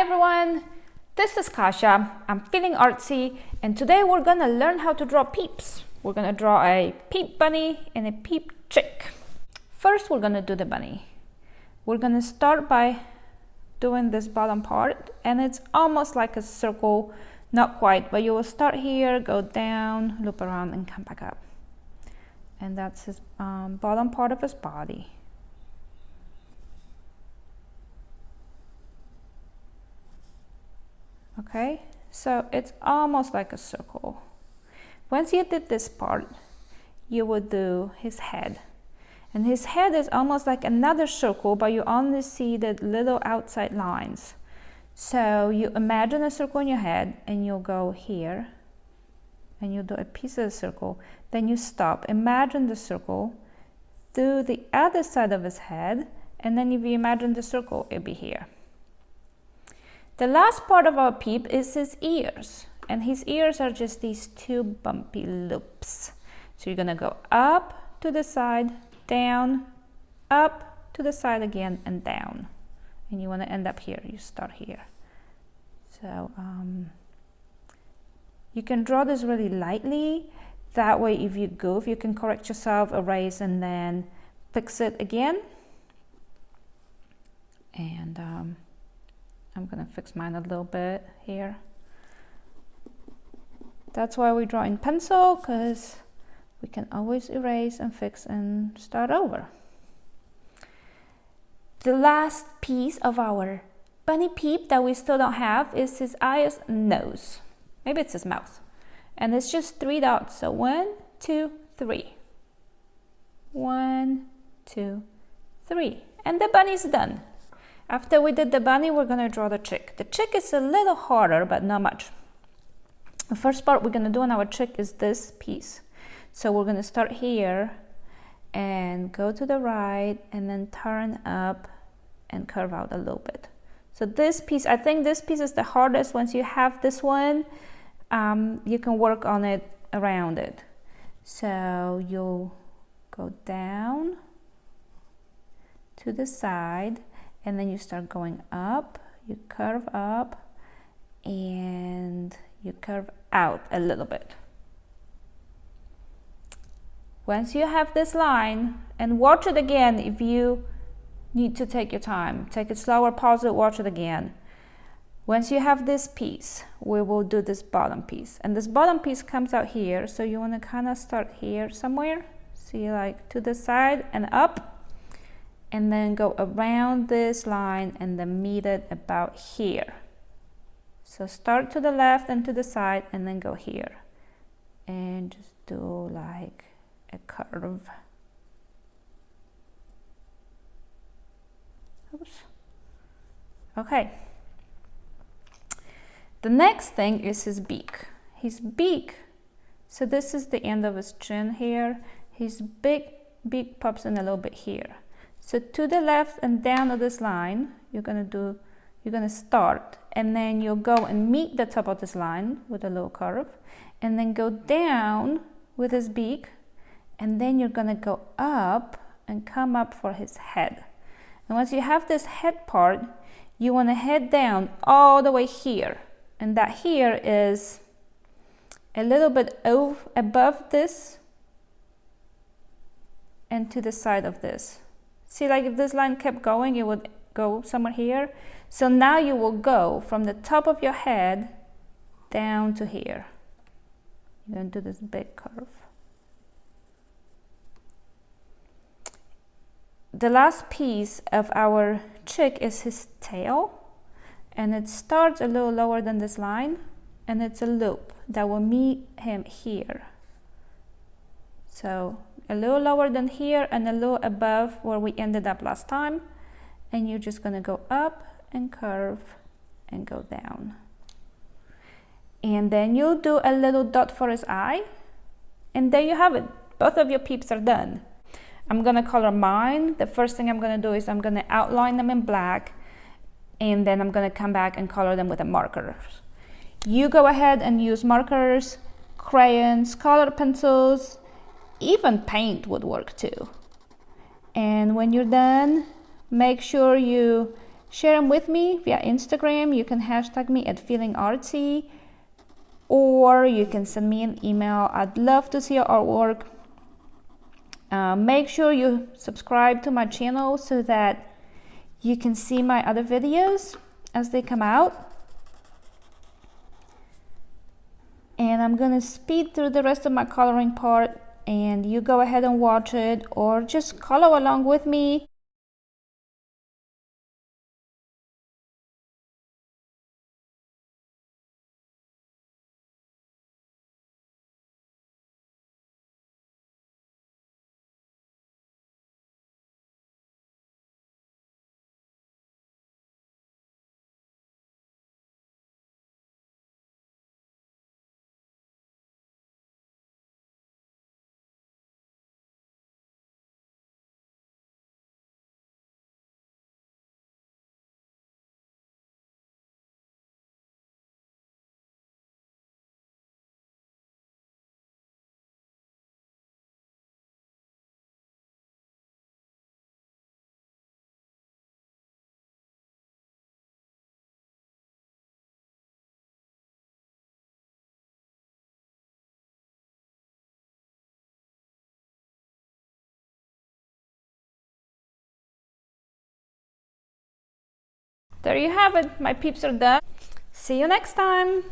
everyone, this is Kasha. I'm feeling artsy and today we're gonna learn how to draw peeps. We're gonna draw a peep bunny and a peep chick. First we're gonna do the bunny. We're gonna start by doing this bottom part and it's almost like a circle, not quite, but you will start here, go down, loop around and come back up. And that's his bottom part of his body. Okay, so it's almost like a circle. Once you did this part, you would do his head. And his head is almost like another circle, but you only see the little outside lines. So you imagine a circle in your head and you'll go here and you do a piece of the circle. Then you stop, imagine the circle, do the other side of his head, and then if you imagine the circle, it'll be here. The last part of our peep is his ears, and his ears are just these two bumpy loops. So you're gonna go up to the side, down, up to the side again, and down. And you wanna end up here, you start here. So you can draw this really lightly. That way if you goof, you can correct yourself, erase, and then fix it again. And I'm gonna fix mine a little bit here. That's why we draw in pencil, because we can always erase and fix and start over. The last piece of our bunny peep that we still don't have is his eyes and nose. Maybe it's his mouth. And it's just 3 dots. So 1, 2, 3. 1, 2, 3. And the bunny's done. After we did the bunny, we're gonna draw the chick. The chick is a little harder, but not much. The first part we're gonna do on our chick is this piece. So we're gonna start here and go to the right and then turn up and curve out a little bit. So this piece, I think this piece is the hardest. Once you have this one, you can work on it around it. So you'll go down to the side and then you start going up, you curve up and you curve out a little bit. Once you have this line, and watch it again if you need to take your time. Take it slower, pause it, watch it again. Once you have this piece, we will do this bottom piece. And this bottom piece comes out here, so you want to kind of start here somewhere. See, like to the side and up. And then go around this line and then meet it about here. So start to the left and to the side and then go here. And just do like a curve. Oops. Okay. The next thing is his beak. His beak, so this is the end of his chin here. His big beak pops in a little bit here. So to the left and down of this line, you're gonna start, and then you'll go and meet the top of this line with a little curve, and then go down with his beak, and then you're gonna go up and come up for his head. And once you have this head part, you wanna head down all the way here, and that here is a little bit above this and to the side of this. See, like if this line kept going, it would go somewhere here. So now you will go from the top of your head down to here. You're going to do this big curve. The last piece of our chick is his tail. And it starts a little lower than this line. And it's a loop that will meet him here. So a little lower than here and a little above where we ended up last time. And you're just gonna go up and curve and go down. And then you'll do a little dot for his eye. And there you have it. Both of your peeps are done. I'm gonna color mine. The first thing I'm gonna do is I'm gonna outline them in black. And then I'm gonna come back and color them with a marker. You go ahead and use markers, crayons, color pencils, even paint would work too. And when you're done, make sure you share them with me via Instagram. You can hashtag me at feelingartsy, or you can send me an email. I'd love to see your artwork. Make sure you subscribe to my channel so that you can see my other videos as they come out. And I'm gonna speed through the rest of my coloring part, and you go ahead and watch it or just color along with me. There you have it. My peeps are done. See you next time.